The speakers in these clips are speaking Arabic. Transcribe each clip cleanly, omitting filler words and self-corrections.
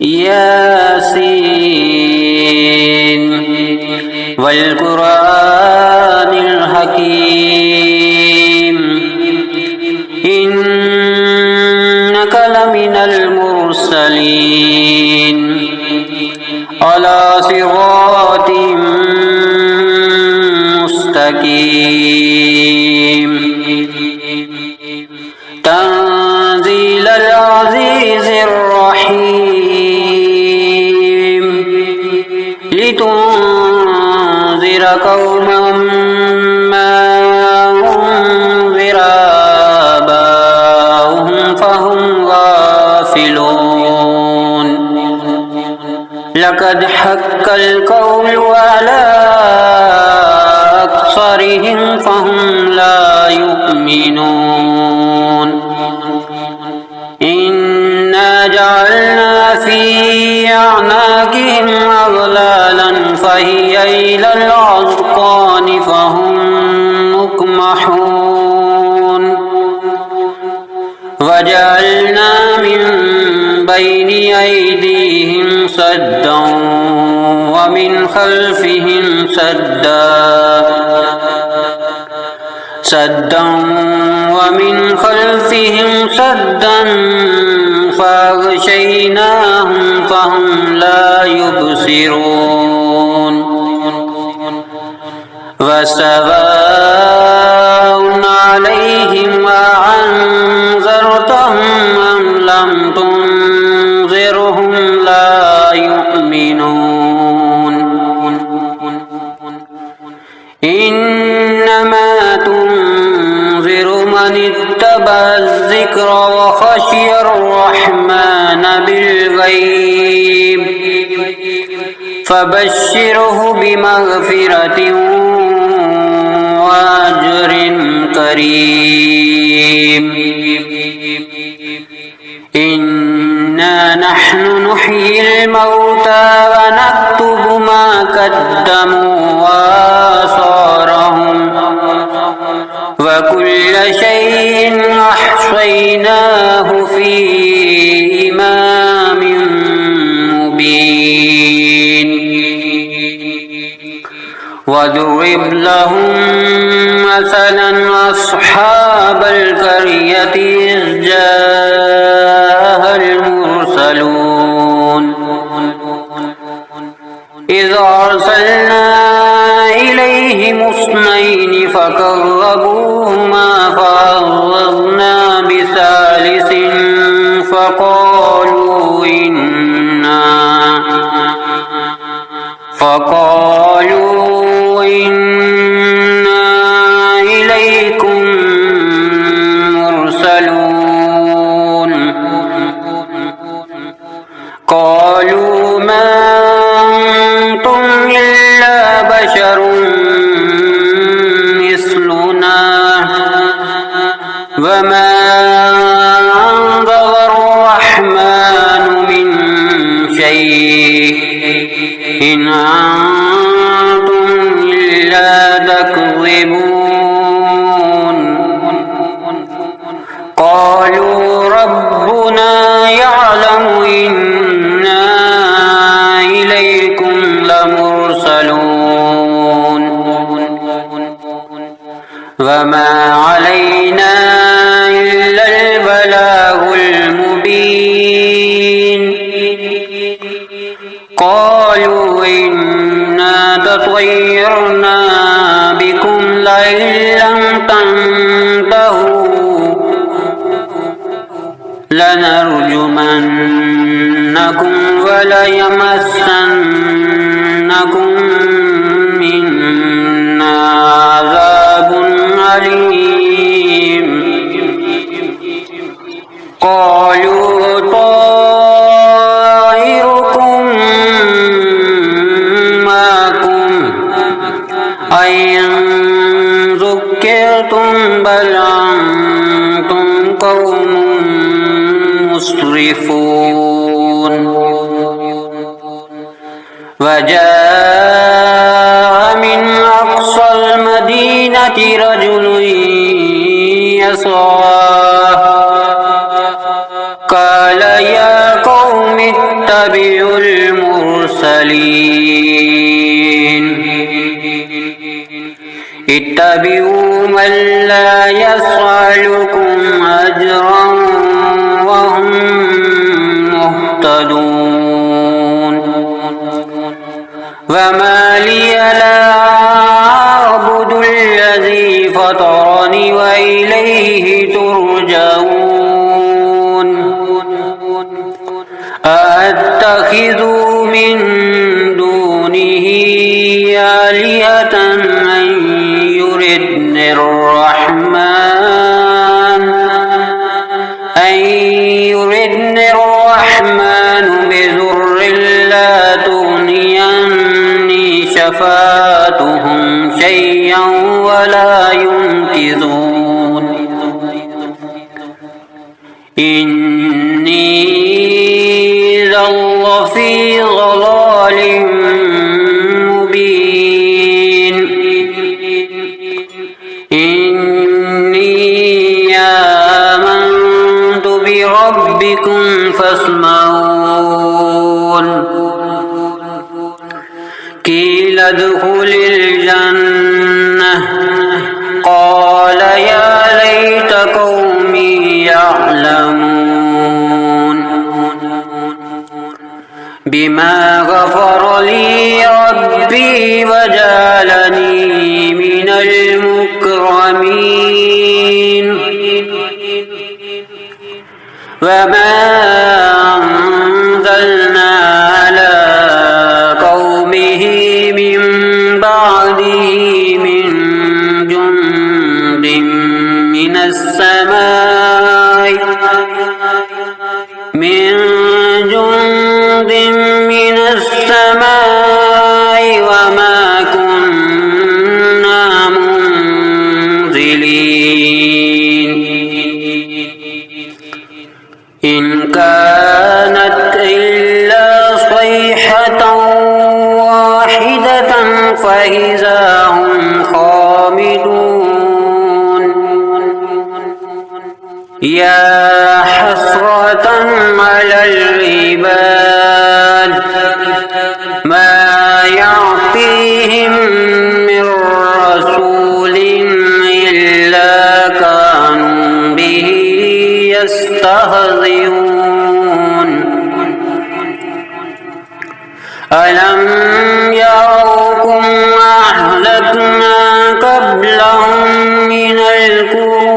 ياسين والقرآن الحكيم إنك لمن المرسلين على صراط مستقيم تنزيل العزيز الرحيم لتنذر قوما ما أنذر آباؤهم فهم غافلون لقد حق القول على أكثرهم فهم لا يؤمنون إنا جعلنا في أعناقهم أغلالا فهي إلى الأذقان فهم مقمحون وجعلنا من بين أيديهم سدا ومن خلفهم سدا فأغشيناهم فهم لا يبصرون وسواء عليهم أأنذرتهم أم لم تنذرهم لا يؤمنون إنما تنذر من اتبع الذكر وخشي الرحمن بالغيب فبشره بمغفرة وأجر كريم إنا نحن نحيي الموتى ونكتب ما قدموا وآثارهم وكل شيء أحصيناه في إمام مبين واضرب لهم مثلا أصحاب القرية إذ جاءها المرسلون إذ أرسلنا إليهم اثنين فكذبوهما فعززنا بثالث فقالوا إنا إليكم مرسلون قالوا ما أنتم إلا بشر مثلنا وما أنزل الرحمن من شيء إن أنتم إلا تكذبون قالوا ربنا يعلم إنا إليكم لمرسلون وما علينا إلا البلاغ المبين قالوا إنا تطيرنا بكم لئن لم تنتهوا لنرجمنكم وليمسنكم منا عذاب أليم قالوا طائركم معكم أئن ذكرتم بل أنتم قوم مسرفون وجاء من أقصى المدينة رجل يسعى قال يا قوم يتبع المرسلين اتبعوا من لا يسألكم أجرا وهم مهتدون وما لي لا أعبد الذي فطرني وإليه ترجعون أأتخذ من دونه آلهة أن يردني الرحمن بضر لا تغني عني شفاعتهم شيئا ولا ينقذون إني إذا لفي ضلال مبين إني آمنت بربكم فاسمعون قيل ادخل الجنة قال يا ليت قومي يعلمون بما غفر لي ربي وجعلني من المكرمين وما أنزلنا على قومه من بعده من جند من السماء وما كنا منزلين إن كانت إلا صيحة واحدة فإذا هم خامدون يا حسرة على العباد ما يعطيهم من رسول إلا كانوا به يستهزئون ألم يروا أهلكنا قبلهم من القرون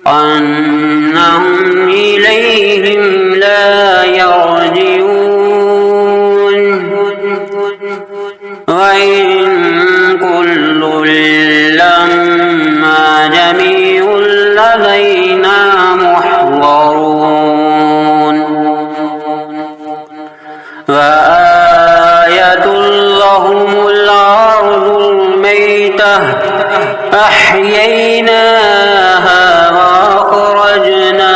أنهم إليهم لا يرجعون وإن كل لما جميع لدينا محضرون وآية لهم الأرض الميتة أحييناها وأخرجنا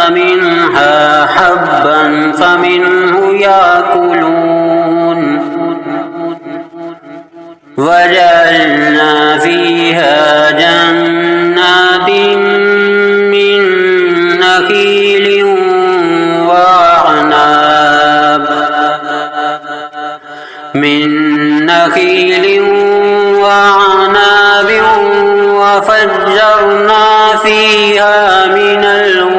منها حبا فمنه يأكلون وجعلنا فيها جنات من نخيل وعناب وفجرنا فيها من العيون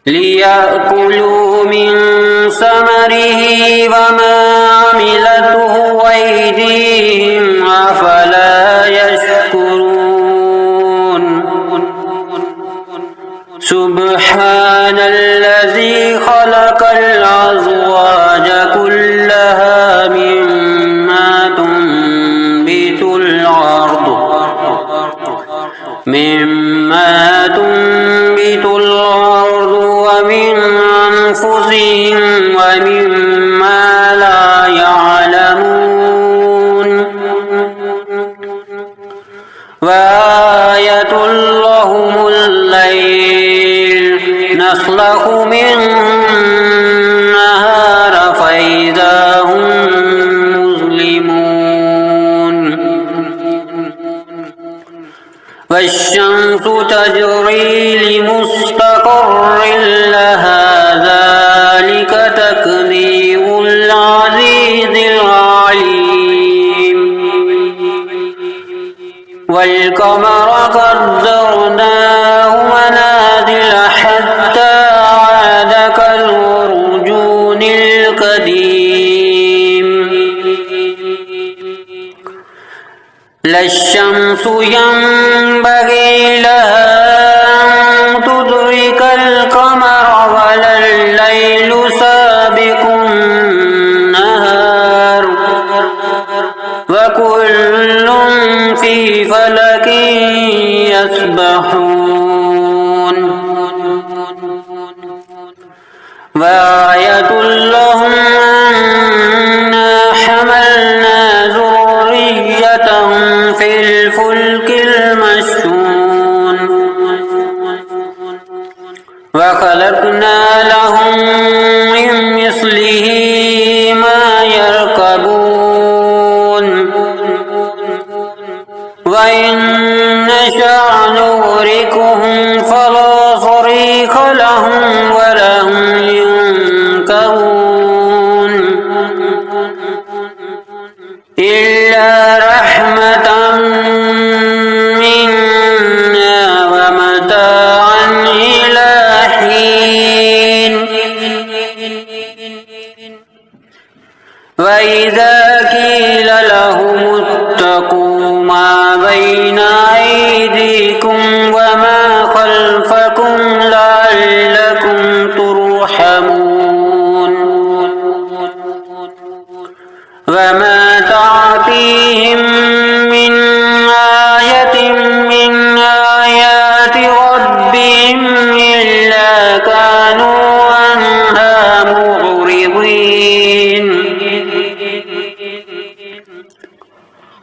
ليأكلوا من ثمره وما عملته أيديهم أفلا يشكرون سبحان الذي خلق الأزواج كلها مما تنبت الأرض ومن أنفسهم ومما لا يعلمون وآية لهم الليل نسلخ منه النهار فإذا هم مظلمون والشمس تجري لمستقر لها ذلك تقدير العزيز العليم والقمر قدرناه منازل حتى عاد كالعرجون القديم لا الشمس ينبغي لها أن تدرك القمر ولا الليل سابق النهار وكل في فلك يسبحون وآية لهم أنا حملنا ذريتهم في الفلك المشحون وخلقنا لهم من مثله ما يركبون وإن نشأ نغرقهم فلا صريخ لهم ولا هم ينكرون إلا رحمة منا ومتاعا إلى حين وإذا قيل لهم اتقوا ما بين أيديكم وما خلفكم لعلكم ترحمون وما تعطيهم من آية من آيات ربهم إلا كانوا عنها معرضين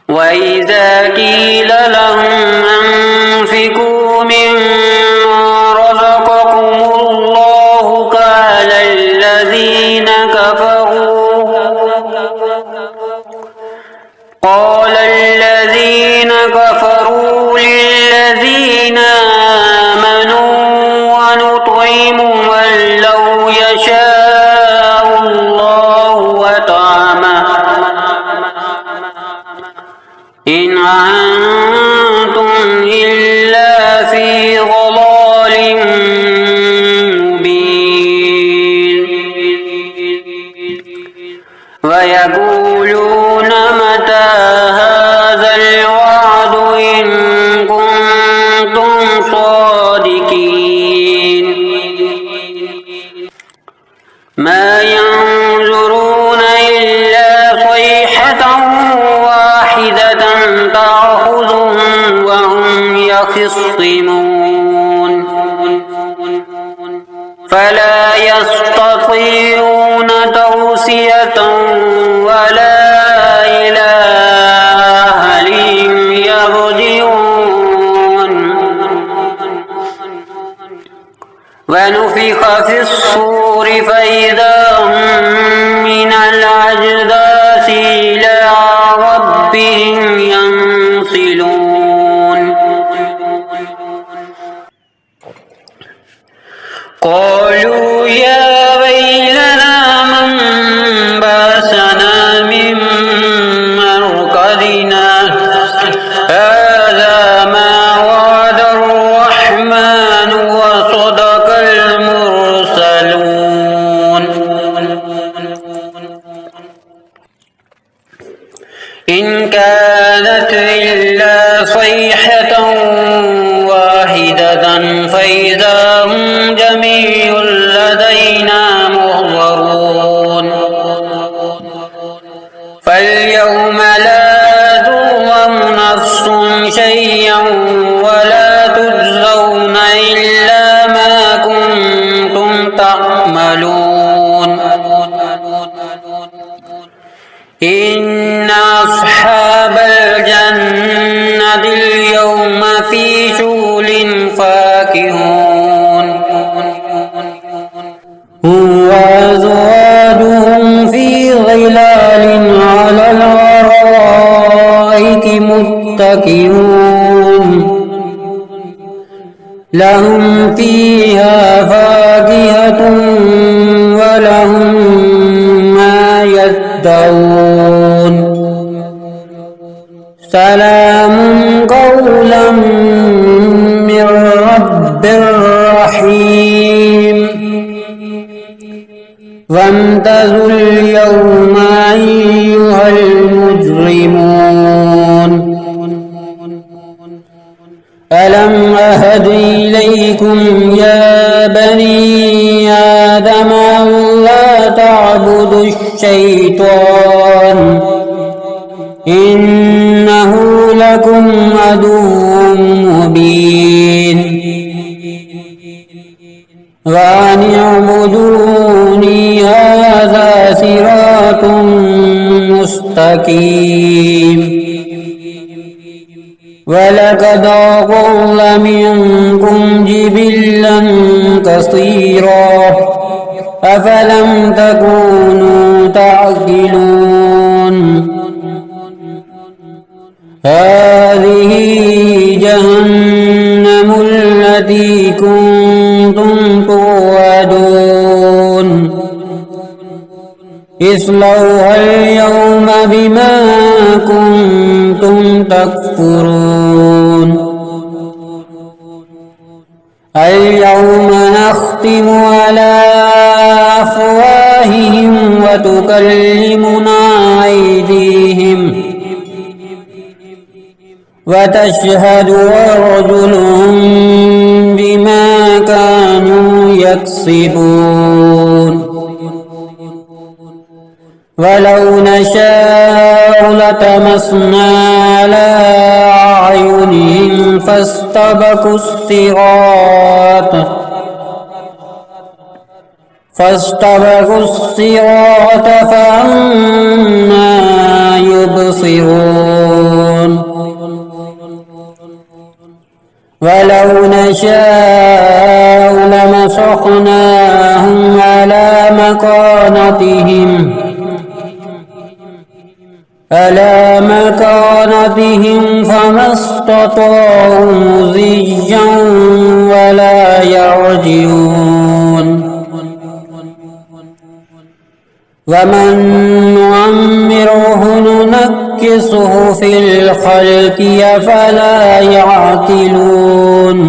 وإذا قيل لهم أنفقوا مما رزقكم الله قال الذين كفروا للذين آمنوا ونطعم من لو يشاء الله وطعمه إن أنتم إلا في ضلال مبين ويقولون متى هذا الوعد إن كنتم صادقين ما ينظرون إلا صيحة واحدة تأخذهم وهم يخصمون فلا يستطيعون توصية ولا إلى أهلهم يرجعون ونفخ في الصور فإذا هم من الأجداث إلى ربهم ينسلون قالوا يا ويلنا من بعثنا من مرقدنا هذا ما وعد الرحمن وصدق المرسلون إن كانت إلا صيحة واحدة فإذا هم جميع لدينا محضرون فاليوم لا تظلم نفس شيئا ولا تجزون إلا ما كنتم تعملون إن أصحاب الجنة اليوم في شغل فاكهون وأزواجهم في ظلال على الأرائك متكئون لهم فيها فاكهة ولهم ما يدعون سلام قولا من رب رحيم وامتازوا اليوم أيها المجرمون ألم أهد إليكم يا بني آدم ألا تعبدوا الشيطان إنه لكم عدو مبين وأن اعبدوني هذا صراط مستقيم ولقد أضل منكم جبلا كثيرا أفلم تكونوا تعقلون هذه جهنم التي كنتم توعدون اصلوها اليوم بما كنتم تكفرون اليوم نختم على أفواههم وتكلمنا أيديهم وتشهد أرجلهم بما كانوا يكسبون ولو نشاء لطمسنا على أعينهم فاستبقوا الصراط فأنى يبصرون ولو نشاء لمسخناهم على مكانتهم فما استطاعوا مضيا ولا يرجعون ومن نعمره ننكسه في الخلق أفلا يعقلون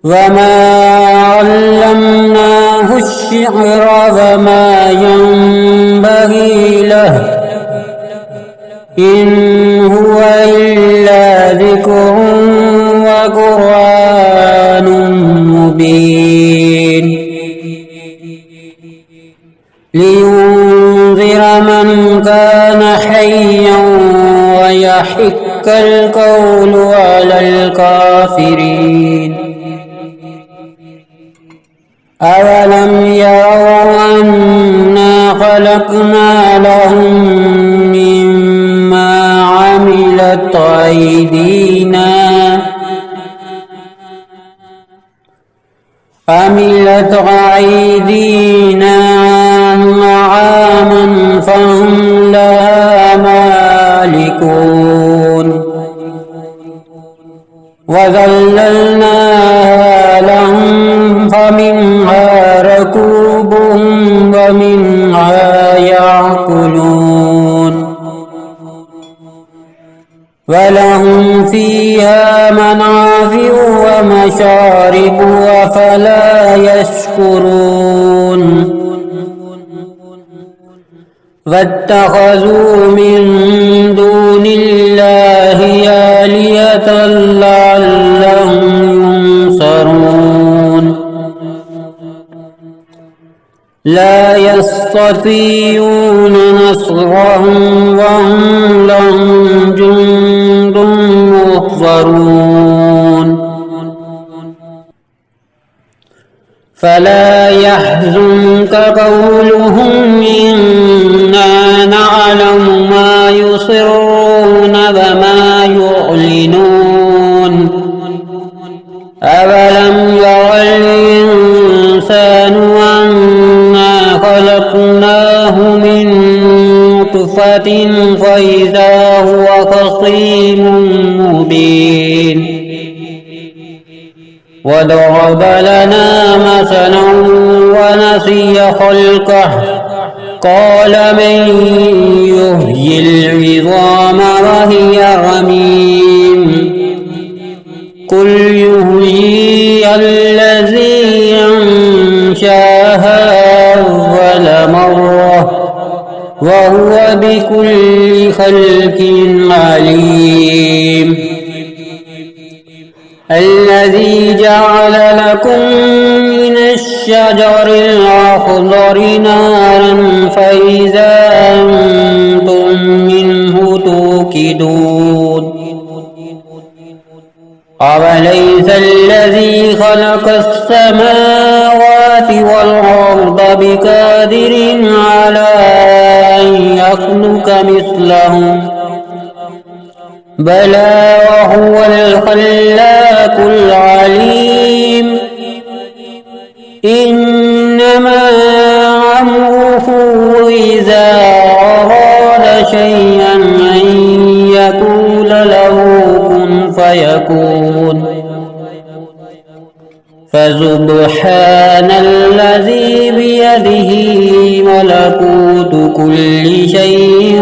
وما علمناه الشعر وما ينبغي له إن هو إلا ذكر وقرآن مبين لينذر من كان حيا ويحق القول على الكافرين أولم يروا أنا خلقنا لهم مما عملت أيدينا أنعاما فهم لها مالكون وذللناها لهم فمنها ركوبهم ومنها يأكلون ولهم فيها منافع ومشارب أفلا يشكرون واتخذوا من دون الله آلهة لعلهم ينصرون لا يستطيعون نصرهم وهم لهم جند محضرون فلا يحزنك قولهم إنا نعلم ما يصرون وما يعلنون أولم ير الإنسان أنا خلقناه من نطفة فإذا هو خصيم مبين وضرب لنا مثلا ونسي خلقه قال من يحيي العظام وهي رميم قل يحييها الذي أنشاها أول مرة وهو بكل خلق عليم الذي جعل لكم من الشجر الأخضر نارا فإذا أنتم منه توقدون أوليس الذي خلق السماوات والأرض بقادر على أن يخلق مثلهم بلى وهو الخلاق العليم إنما أمره إذا أراد شيئا أن يقول له كن فيكون فسبحان الذي بيده ملكوت كل شيء